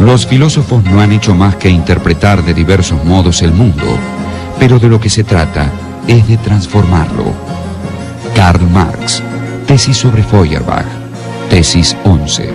Los filósofos no han hecho más que interpretar de diversos modos el mundo, pero de lo que se trata es de transformarlo. Karl Marx, tesis sobre Feuerbach, tesis 11.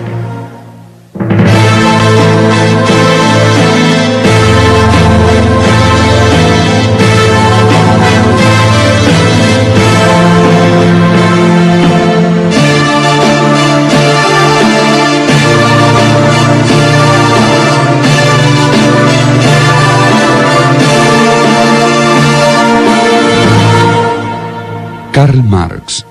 Karl Marx.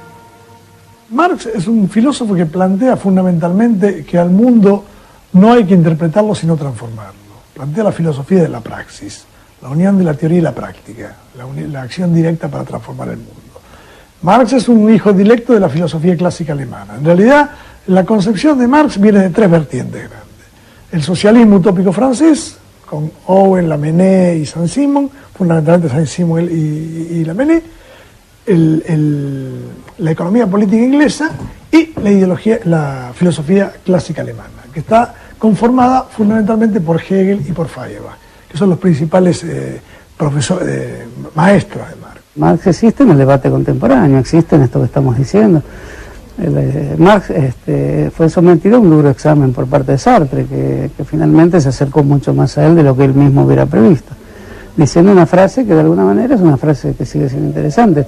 Marx es un filósofo que plantea fundamentalmente que al mundo no hay que interpretarlo sino transformarlo. Plantea la filosofía de la praxis, la unión de la teoría y la práctica, la acción directa para transformar el mundo. Marx es un hijo directo de la filosofía clásica alemana. En realidad, la concepción de Marx viene de tres vertientes grandes. El socialismo utópico francés, con Owen, Lamennais y Saint-Simon, fundamentalmente Saint-Simon y Lamennais, la economía política inglesa y la filosofía clásica alemana, que está conformada fundamentalmente por Hegel y por Feuerbach, que son los principales maestros de Marx. Marx existe en el debate contemporáneo, existe en esto que estamos diciendo. Marx fue sometido a un duro examen por parte de Sartre, que finalmente se acercó mucho más a él de lo que él mismo hubiera previsto, diciendo una frase que de alguna manera es una frase que sigue siendo interesante.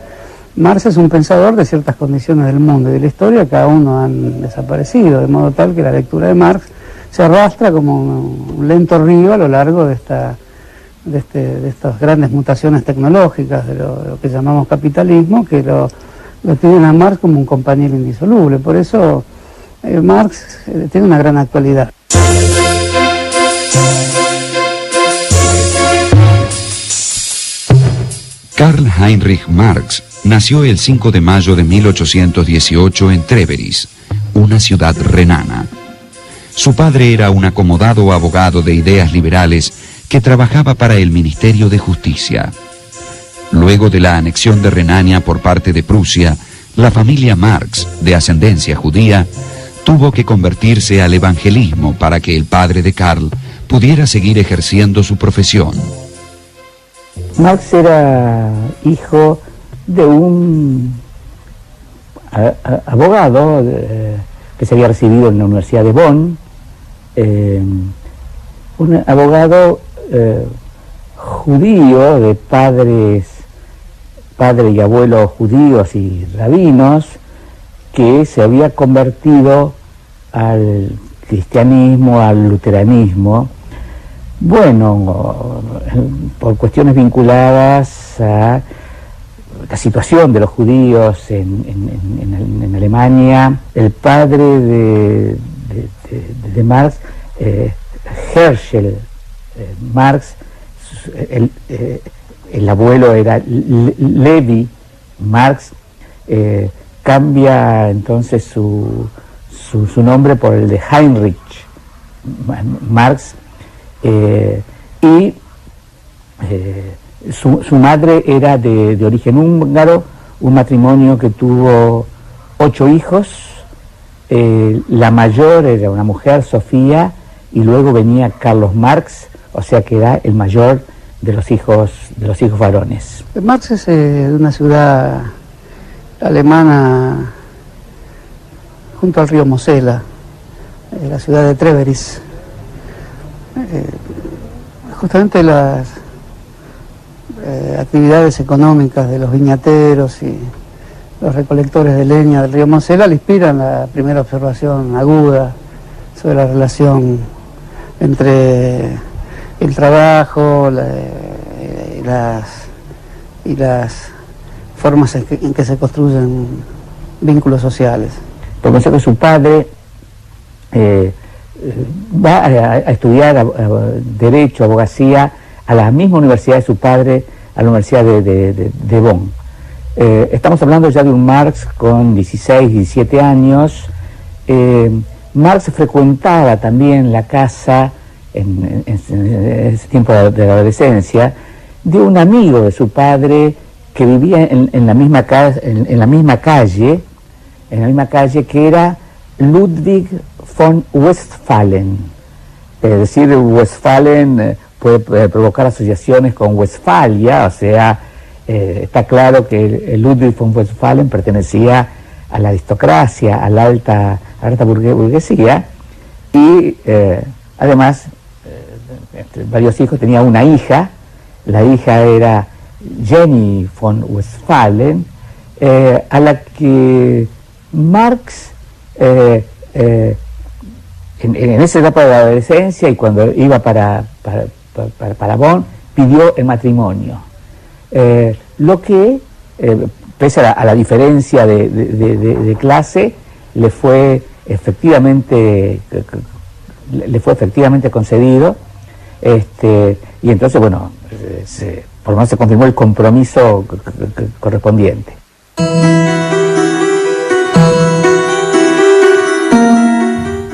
Marx es un pensador de ciertas condiciones del mundo y de la historia que aún no han desaparecido, de modo tal que la lectura de Marx se arrastra como un lento río a lo largo de estas grandes mutaciones tecnológicas, de lo que llamamos capitalismo, que lo tienen a Marx como un compañero indisoluble. Por eso Marx tiene una gran actualidad. Karl Heinrich Marx nació el 5 de mayo de 1818 en Treveris, una ciudad renana. Su padre era un acomodado abogado de ideas liberales que trabajaba para el Ministerio de Justicia. Luego de la anexión de Renania por parte de Prusia, la familia Marx, de ascendencia judía, tuvo que convertirse al evangelismo para que el padre de Karl pudiera seguir ejerciendo su profesión. Marx era hijo de un abogado que se había recibido en la Universidad de Bonn, un abogado judío de padre y abuelos judíos y rabinos, que se había convertido al cristianismo, al luteranismo, bueno, por cuestiones vinculadas a la situación de los judíos en Alemania. El padre de Marx, Herschel Marx, el abuelo era Levi Marx, cambia entonces su nombre por el de Heinrich Marx, y su madre era de origen húngaro, un matrimonio que tuvo 8 hijos. La mayor era una mujer, Sofía, y luego venía Carlos Marx, o sea que era el mayor de los hijos varones. Marx es de una ciudad alemana junto al río Mosela, la ciudad de Treveris. Justamente las actividades económicas de los viñateros y los recolectores de leña del río Mosela le inspiran la primera observación aguda sobre la relación entre el trabajo y las formas en que se construyen vínculos sociales. Comenzó que su padre va a estudiar Derecho, Abogacía, a la misma universidad de su padre, a la Universidad de Bonn. Estamos hablando ya de un Marx con 16, 17 años. Marx frecuentaba también la casa, en ese tiempo de la adolescencia, de un amigo de su padre que vivía en la misma calle, que era Ludwig von Westphalen. decir Westfalen puede provocar asociaciones con Westfalia, o sea, está claro que el Ludwig von Westphalen pertenecía a la aristocracia, a la alta burguesía, y además, entre varios hijos, tenía una hija. La hija era Jenny von Westphalen, a la que Marx, en esa etapa de la adolescencia y cuando iba para Bonn, pidió el matrimonio. Lo que, pese a la diferencia de clase, le fue efectivamente concedido, y entonces, bueno, por lo menos se confirmó el compromiso correspondiente.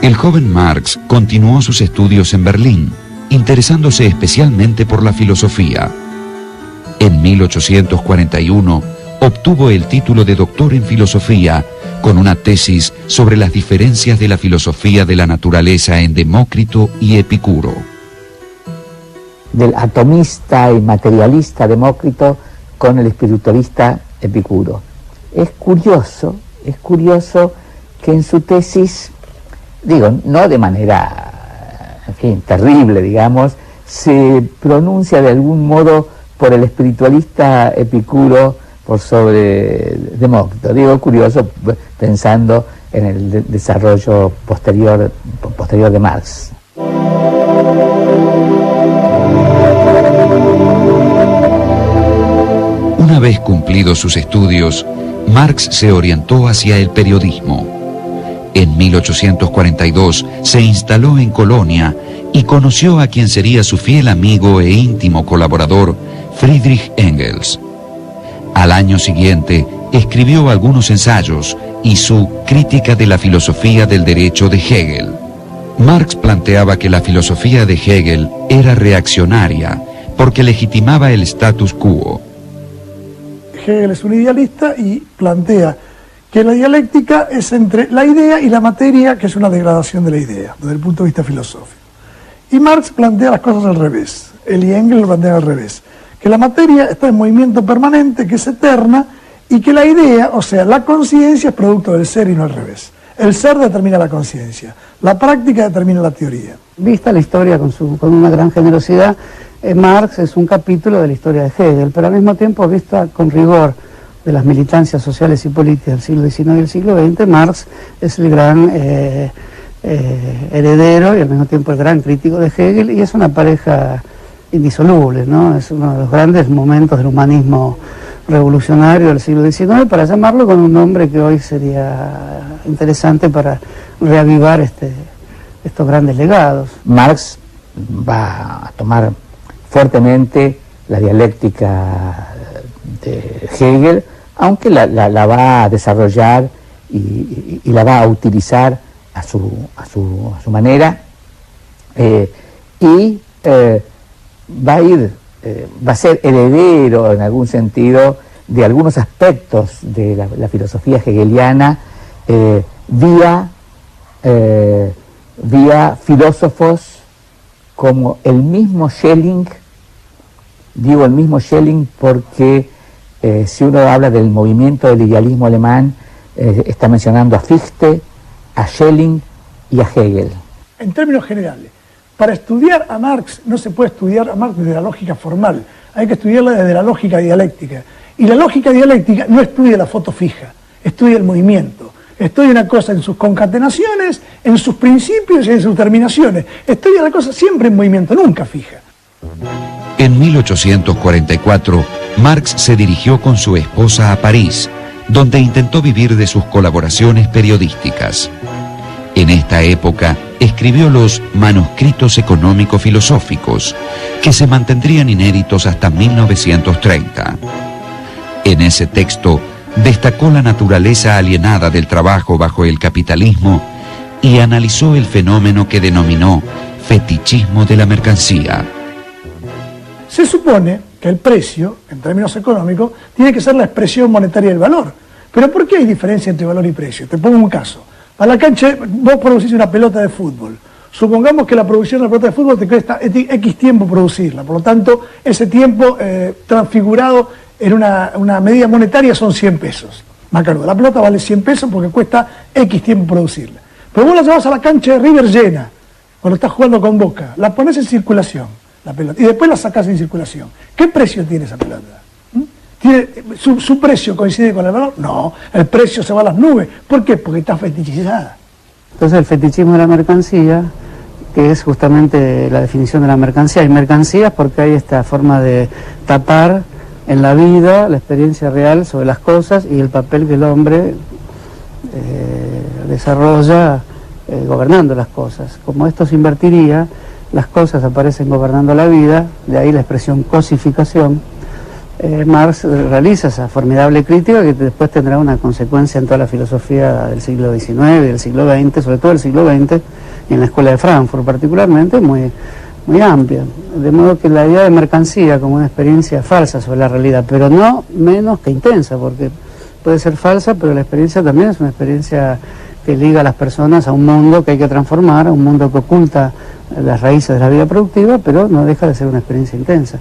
El joven Marx continuó sus estudios en Berlín, interesándose especialmente por la filosofía. En 1841 obtuvo el título de doctor en filosofía con una tesis sobre las diferencias de la filosofía de la naturaleza en Demócrito y Epicuro. Del atomista y materialista Demócrito con el espiritualista Epicuro. Es curioso que en su tesis, digo, no de manera, en fin, terrible, digamos, se pronuncia de algún modo por el espiritualista Epicuro por sobre Demócrito. Digo, curioso pensando en el desarrollo posterior de Marx. Una vez cumplidos sus estudios, Marx se orientó hacia el periodismo. En 1842 se instaló en Colonia y conoció a quien sería su fiel amigo e íntimo colaborador, Friedrich Engels. Al año siguiente escribió algunos ensayos y su Crítica de la filosofía del derecho de Hegel. Marx planteaba que la filosofía de Hegel era reaccionaria porque legitimaba el status quo. Hegel es un idealista y plantea que la dialéctica es entre la idea y la materia, que es una degradación de la idea, desde el punto de vista filosófico. Y Marx plantea las cosas al revés, él y Engels lo plantean al revés, que la materia está en movimiento permanente, que es eterna, y que la idea, o sea, la conciencia, es producto del ser y no al revés. El ser determina la conciencia, la práctica determina la teoría. Vista la historia con una gran generosidad, Marx es un capítulo de la historia de Hegel, pero al mismo tiempo, vista con rigor de las militancias sociales y políticas del siglo XIX y del siglo XX, Marx es el gran heredero y al mismo tiempo el gran crítico de Hegel, y es una pareja indisoluble, ¿no? Es uno de los grandes momentos del humanismo revolucionario del siglo XIX, para llamarlo con un nombre que hoy sería interesante para reavivar estos grandes legados. Marx va a tomar fuertemente la dialéctica de Hegel, aunque la va a desarrollar y la va a utilizar a su manera, va a ser heredero en algún sentido de algunos aspectos de la filosofía hegeliana vía filósofos como el mismo Schelling. Digo el mismo Schelling porque si uno habla del movimiento del idealismo alemán, está mencionando a Fichte, a Schelling y a Hegel. En términos generales, para estudiar a Marx no se puede estudiar a Marx desde la lógica formal, hay que estudiarla desde la lógica dialéctica. Y la lógica dialéctica no estudia la foto fija, estudia el movimiento. Estudia una cosa en sus concatenaciones, en sus principios y en sus terminaciones. Estudia la cosa siempre en movimiento, nunca fija. En 1844, Marx se dirigió con su esposa a París, donde intentó vivir de sus colaboraciones periodísticas. En esta época, escribió los Manuscritos Económico-Filosóficos, que se mantendrían inéditos hasta 1930. En ese texto, destacó la naturaleza alienada del trabajo bajo el capitalismo y analizó el fenómeno que denominó fetichismo de la mercancía. Se supone que el precio, en términos económicos, tiene que ser la expresión monetaria del valor. Pero ¿por qué hay diferencia entre valor y precio? Te pongo un caso. A la cancha, vos producís una pelota de fútbol. Supongamos que la producción de la pelota de fútbol te cuesta X tiempo producirla, por lo tanto, ese tiempo transfigurado en una medida monetaria son 100 pesos. Macanudo, la pelota vale 100 pesos porque cuesta X tiempo producirla. Pero vos la llevas a la cancha de River llena, cuando estás jugando con Boca, la pones en circulación, la pelota, y después la sacás en circulación. ¿Qué precio tiene esa pelota? ¿Su precio coincide con el valor? No, el precio se va a las nubes. ¿Por qué? Porque está fetichizada. Entonces el fetichismo de la mercancía, que es justamente la definición de la mercancía. Hay mercancías porque hay esta forma de tapar en la vida la experiencia real sobre las cosas y el papel que el hombre desarrolla gobernando las cosas. Como esto se invertiría, las cosas aparecen gobernando la vida, de ahí la expresión cosificación. Marx realiza esa formidable crítica que después tendrá una consecuencia en toda la filosofía del siglo XIX y del siglo XX, sobre todo el siglo XX, y en la Escuela de Frankfurt particularmente, muy amplia. De modo que la idea de mercancía como una experiencia falsa sobre la realidad, pero no menos que intensa, porque puede ser falsa, pero la experiencia también es una experiencia que liga a las personas a un mundo que hay que transformar, a un mundo que oculta las raíces de la vida productiva, pero no deja de ser una experiencia intensa.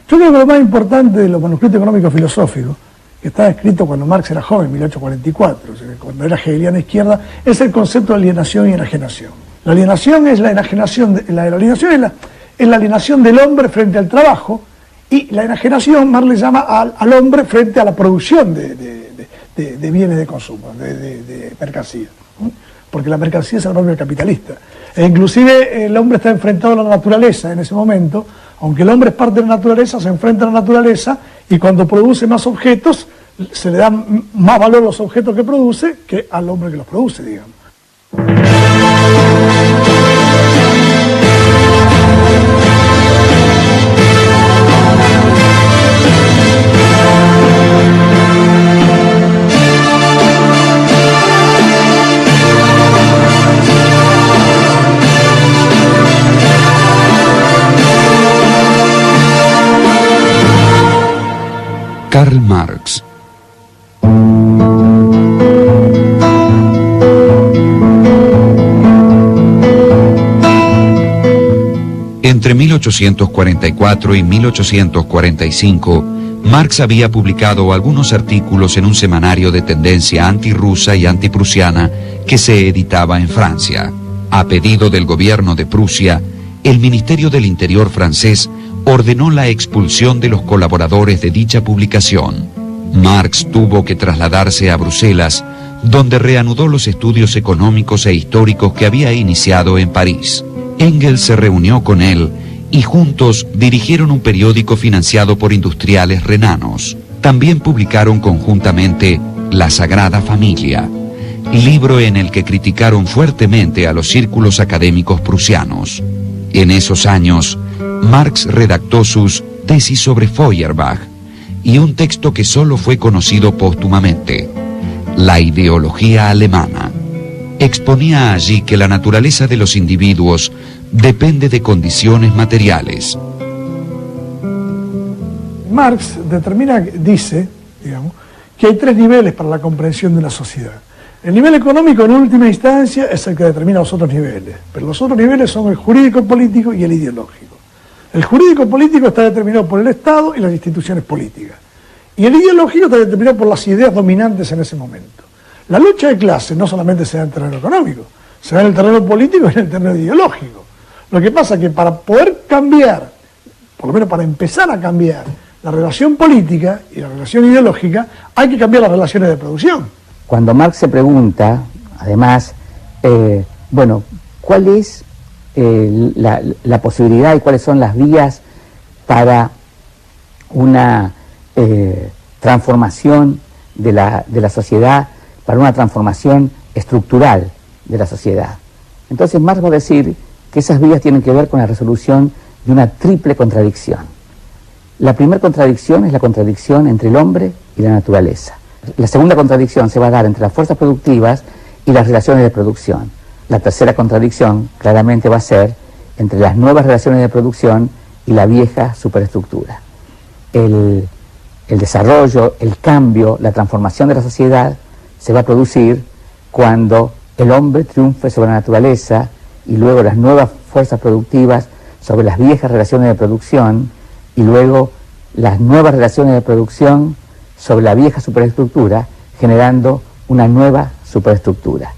Yo creo que lo más importante de los manuscritos económicos filosóficos, que estaba escrito cuando Marx era joven, en 1844, o sea, cuando era hegeliana izquierda, es el concepto de alienación y enajenación. La alienación es la enajenación, la alienación es la alienación del hombre frente al trabajo, y la enajenación Marx le llama al hombre frente a la producción de bienes de consumo, de mercancía. Porque la mercancía es el propio capitalista. E inclusive el hombre está enfrentado a la naturaleza en ese momento. Aunque el hombre es parte de la naturaleza, se enfrenta a la naturaleza y cuando produce más objetos, se le da más valor a los objetos que produce que al hombre que los produce, digamos. Karl Marx. Entre 1844 y 1845, Marx había publicado algunos artículos en un semanario de tendencia antirrusa y antiprusiana que se editaba en Francia. A pedido del gobierno de Prusia, el Ministerio del Interior francés ordenó la expulsión de los colaboradores de dicha publicación. Marx tuvo que trasladarse a Bruselas, donde reanudó los estudios económicos e históricos que había iniciado en París. Engels se reunió con él y juntos dirigieron un periódico financiado por industriales renanos. También publicaron conjuntamente La Sagrada Familia, libro en el que criticaron fuertemente a los círculos académicos prusianos. En esos años, Marx redactó sus tesis sobre Feuerbach y un texto que solo fue conocido póstumamente, La ideología alemana. Exponía allí que la naturaleza de los individuos depende de condiciones materiales. Marx dice, digamos, que hay 3 niveles para la comprensión de una sociedad. El nivel económico, en última instancia, es el que determina los otros niveles, pero los otros niveles son el jurídico-político y el ideológico. El jurídico-político está determinado por el Estado y las instituciones políticas, y el ideológico está determinado por las ideas dominantes en ese momento. La lucha de clases no solamente se da en el terreno económico, se da en el terreno político y en el terreno ideológico. Lo que pasa es que para poder cambiar, por lo menos para empezar a cambiar la relación política y la relación ideológica, hay que cambiar las relaciones de producción. Cuando Marx se pregunta, además, ¿cuál es la posibilidad y cuáles son las vías para una transformación de la sociedad, para una transformación estructural de la sociedad? Entonces Marx va a decir que esas vías tienen que ver con la resolución de una triple contradicción. La primera contradicción es la contradicción entre el hombre y la naturaleza. La segunda contradicción se va a dar entre las fuerzas productivas y las relaciones de producción. La tercera contradicción claramente va a ser entre las nuevas relaciones de producción y la vieja superestructura. El desarrollo, el cambio, la transformación de la sociedad se va a producir cuando el hombre triunfe sobre la naturaleza y luego las nuevas fuerzas productivas sobre las viejas relaciones de producción, y luego las nuevas relaciones de producción sobre la vieja superestructura, generando una nueva superestructura.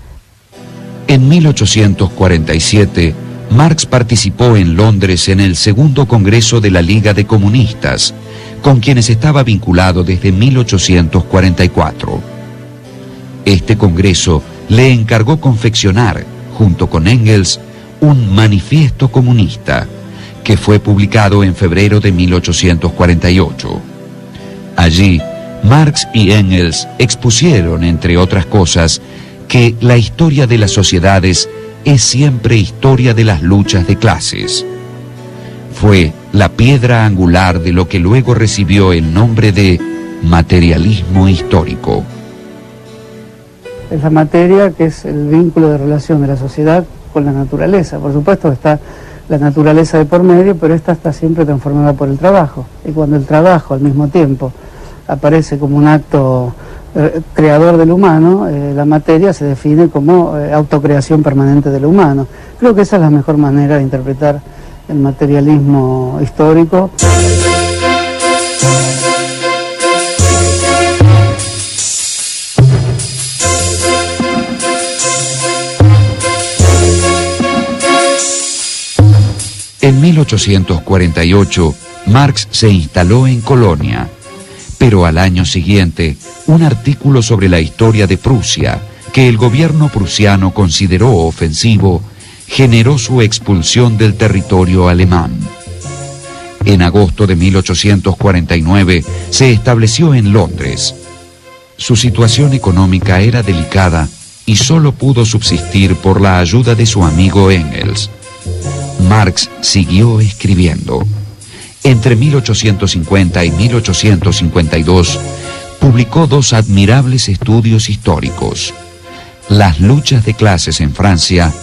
En 1847, Marx participó en Londres en el segundo Congreso de la Liga de Comunistas, con quienes estaba vinculado desde 1844. Este Congreso le encargó confeccionar, junto con Engels, un manifiesto comunista, que fue publicado en febrero de 1848. Allí, Marx y Engels expusieron, entre otras cosas, que la historia de las sociedades es siempre historia de las luchas de clases. Fue la piedra angular de lo que luego recibió el nombre de materialismo histórico. Es la materia que es el vínculo de relación de la sociedad con la naturaleza. Por supuesto está la naturaleza de por medio, pero esta está siempre transformada por el trabajo. Y cuando el trabajo al mismo tiempo aparece como un acto creador del humano, la materia se define como autocreación permanente del humano. Creo que esa es la mejor manera de interpretar el materialismo histórico. En 1848, Marx se instaló en Colonia, pero al año siguiente, un artículo sobre la historia de Prusia, que el gobierno prusiano consideró ofensivo, generó su expulsión del territorio alemán. En agosto de 1849 se estableció en Londres. Su situación económica era delicada y solo pudo subsistir por la ayuda de su amigo Engels. Marx siguió escribiendo. Entre 1850 y 1852, publicó dos admirables estudios históricos: Las luchas de clases en Francia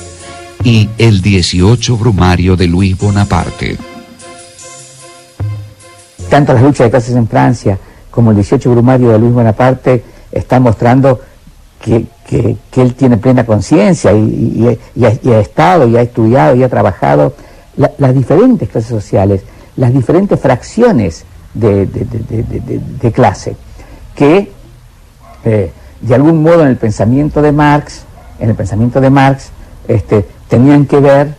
y el 18 Brumario de Luis Bonaparte. Tanto las luchas de clases en Francia como el 18 Brumario de Luis Bonaparte están mostrando que él tiene plena conciencia y ha estado, y ha estudiado, y ha trabajado las diferentes clases sociales, las diferentes fracciones de clase, que de algún modo en el pensamiento de Marx, tenían que ver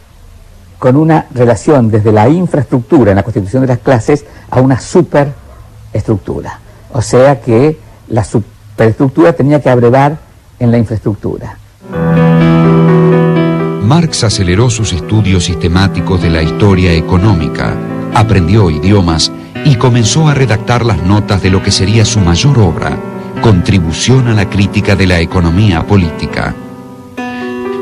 con una relación desde la infraestructura en la constitución de las clases a una superestructura. O sea que la superestructura tenía que abrevar en la infraestructura. Marx aceleró sus estudios sistemáticos de la historia económica, aprendió idiomas y comenzó a redactar las notas de lo que sería su mayor obra, Contribución a la crítica de la economía política.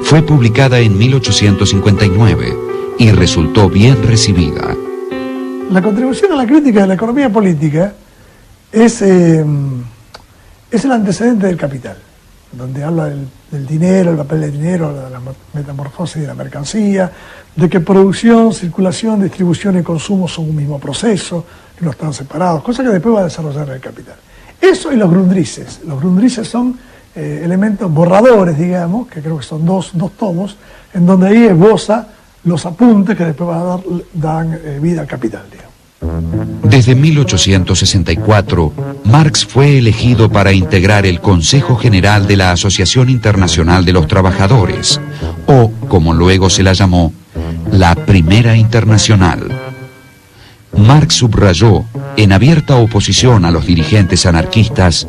Fue publicada en 1859 y resultó bien recibida. La contribución a la crítica de la economía política es el antecedente del Capital, donde habla del dinero, el papel del dinero, de la metamorfosis de la mercancía, de que producción, circulación, distribución y consumo son un mismo proceso, que no están separados, cosa que después va a desarrollar el Capital. Eso y los Grundrisses. Los Grundrisses son elementos borradores, digamos, que creo que son dos tomos, en donde ahí esboza los apuntes que después dan vida al Capital, digamos. Desde 1864, Marx fue elegido para integrar el Consejo General de la Asociación Internacional de los Trabajadores, o, como luego se la llamó, la Primera Internacional. Marx subrayó, en abierta oposición a los dirigentes anarquistas,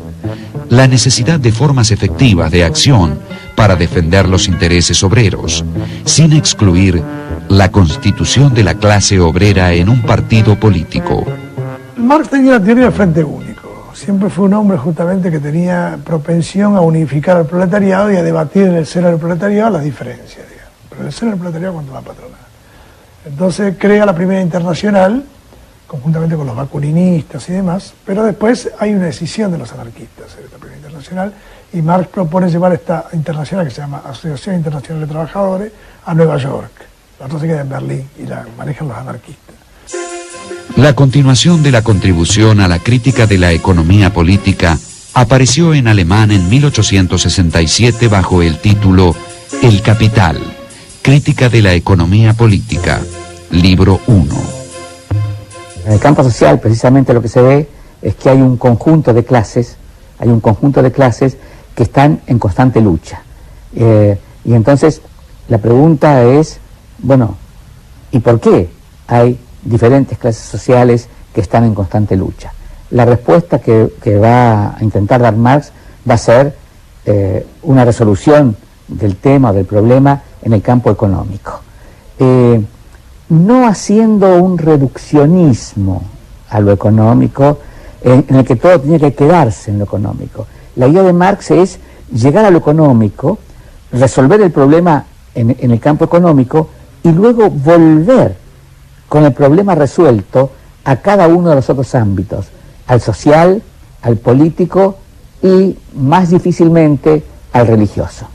la necesidad de formas efectivas de acción para defender los intereses obreros, sin excluir la constitución de la clase obrera en un partido político. Marx tenía la teoría del frente único. Siempre fue un hombre justamente que tenía propensión a unificar al proletariado y a debatir en el seno del proletariado las diferencias, digamos. Pero en el seno del proletariado cuando va a patronal. Entonces crea la Primera Internacional, conjuntamente con los bakulinistas y demás, pero después hay una decisión de los anarquistas en esta Primera Internacional, y Marx propone llevar esta internacional, que se llama Asociación Internacional de Trabajadores, a Nueva York. La otra se queda en Berlín y la manejan los anarquistas. La continuación de la contribución a la crítica de la economía política apareció en alemán en 1867 bajo el título El Capital, Crítica de la economía política, libro 1. En el campo social, precisamente lo que se ve es que hay un conjunto de clases, que están en constante lucha. Y entonces la pregunta es, bueno, ¿y por qué hay diferentes clases sociales que están en constante lucha? La respuesta que va a intentar dar Marx va a ser una resolución del tema, del problema, en el campo económico. No haciendo un reduccionismo a lo económico, en el que todo tiene que quedarse en lo económico. La idea de Marx es llegar a lo económico, resolver el problema en el campo económico y luego volver con el problema resuelto a cada uno de los otros ámbitos, al social, al político y más difícilmente al religioso.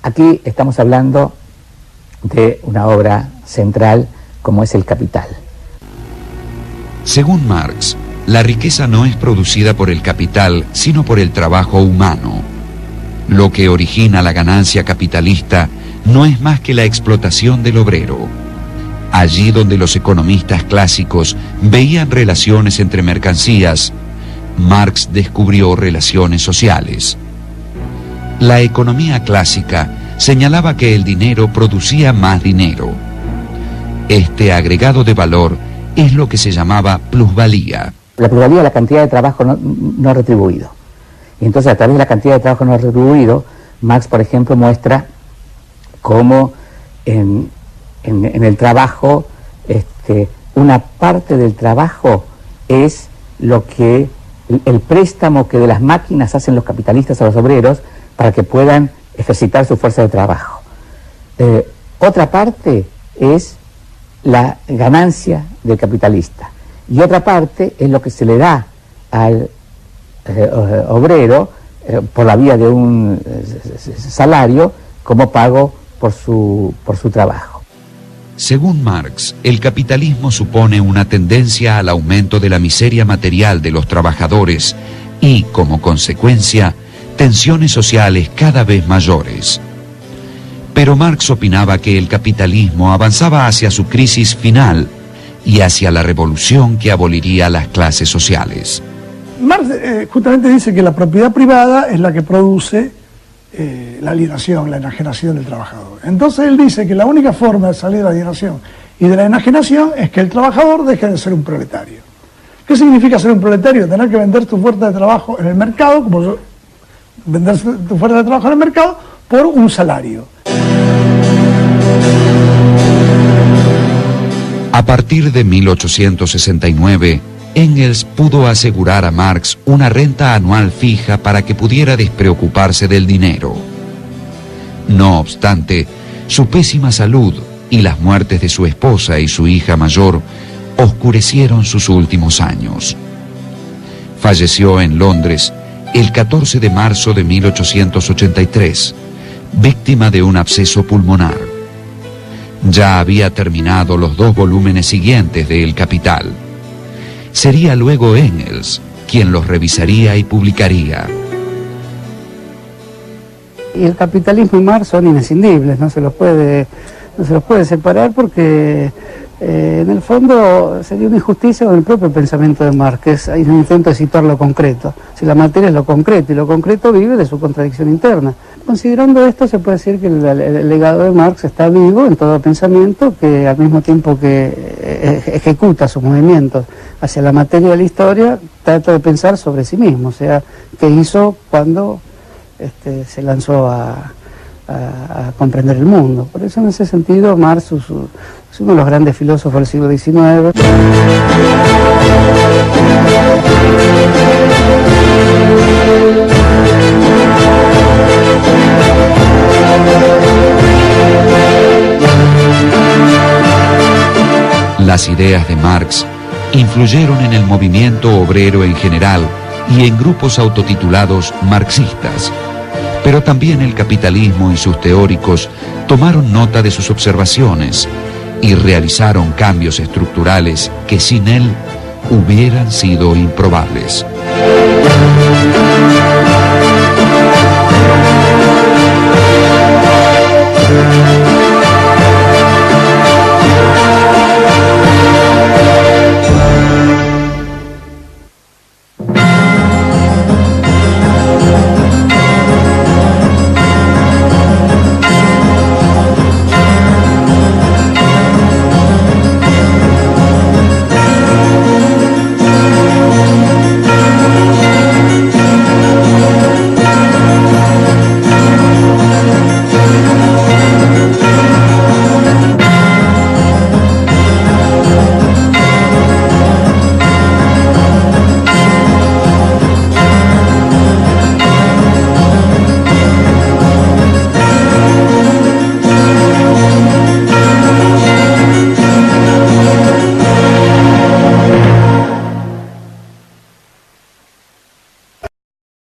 Aquí estamos hablando de una obra central como es El Capital. Según Marx, la riqueza no es producida por el capital, sino por el trabajo humano. Lo que origina la ganancia capitalista no es más que la explotación del obrero. Allí donde los economistas clásicos veían relaciones entre mercancías, Marx descubrió relaciones sociales. La economía clásica señalaba que el dinero producía más dinero. Este agregado de valor es lo que se llamaba plusvalía. La plusvalía es la cantidad de trabajo no retribuido. Y entonces, a través de la cantidad de trabajo no retribuido, Marx, por ejemplo, muestra cómo en el trabajo, una parte del trabajo es lo que el préstamo que de las máquinas hacen los capitalistas a los obreros para que puedan ejercitar su fuerza de trabajo. Otra parte es la ganancia del capitalista y otra parte es lo que se le da al obrero por la vía de un salario como pago por su trabajo. Según Marx, el capitalismo supone una tendencia al aumento de la miseria material de los trabajadores y, como consecuencia, tensiones sociales cada vez mayores. Pero Marx opinaba que el capitalismo avanzaba hacia su crisis final y hacia la revolución que aboliría las clases sociales. Marx justamente dice que la propiedad privada es la que produce la alienación, la enajenación del trabajador. Entonces él dice que la única forma de salir de la alienación y de la enajenación es que el trabajador deje de ser un proletario. ¿Qué significa ser un proletario? Tener que vender tu fuerza de trabajo en el mercado, vender tu fuerza de trabajo en el mercado por un salario. A partir de 1869, Engels pudo asegurar a Marx una renta anual fija para que pudiera despreocuparse del dinero. No obstante, su pésima salud y las muertes de su esposa y su hija mayor oscurecieron sus últimos años. Falleció en Londres el 14 de marzo de 1883, víctima de un absceso pulmonar. Ya había terminado los 2 volúmenes siguientes de El Capital. Sería luego Engels quien los revisaría y publicaría. Y el capitalismo y Marx son inescindibles, no se los puede separar porque en el fondo sería una injusticia con el propio pensamiento de Marx, que es un intento de situar lo concreto. Si la materia es lo concreto y lo concreto vive de su contradicción interna. Considerando esto, se puede decir que el legado de Marx está vivo en todo pensamiento que al mismo tiempo que ejecuta sus movimientos hacia la materia de la historia, trata de pensar sobre sí mismo, o sea, qué hizo cuando se lanzó a comprender el mundo. Por eso, en ese sentido, Marx es uno de los grandes filósofos del siglo XIX. Las ideas de Marx influyeron en el movimiento obrero en general y en grupos autotitulados marxistas. Pero también el capitalismo y sus teóricos tomaron nota de sus observaciones y realizaron cambios estructurales que sin él hubieran sido improbables.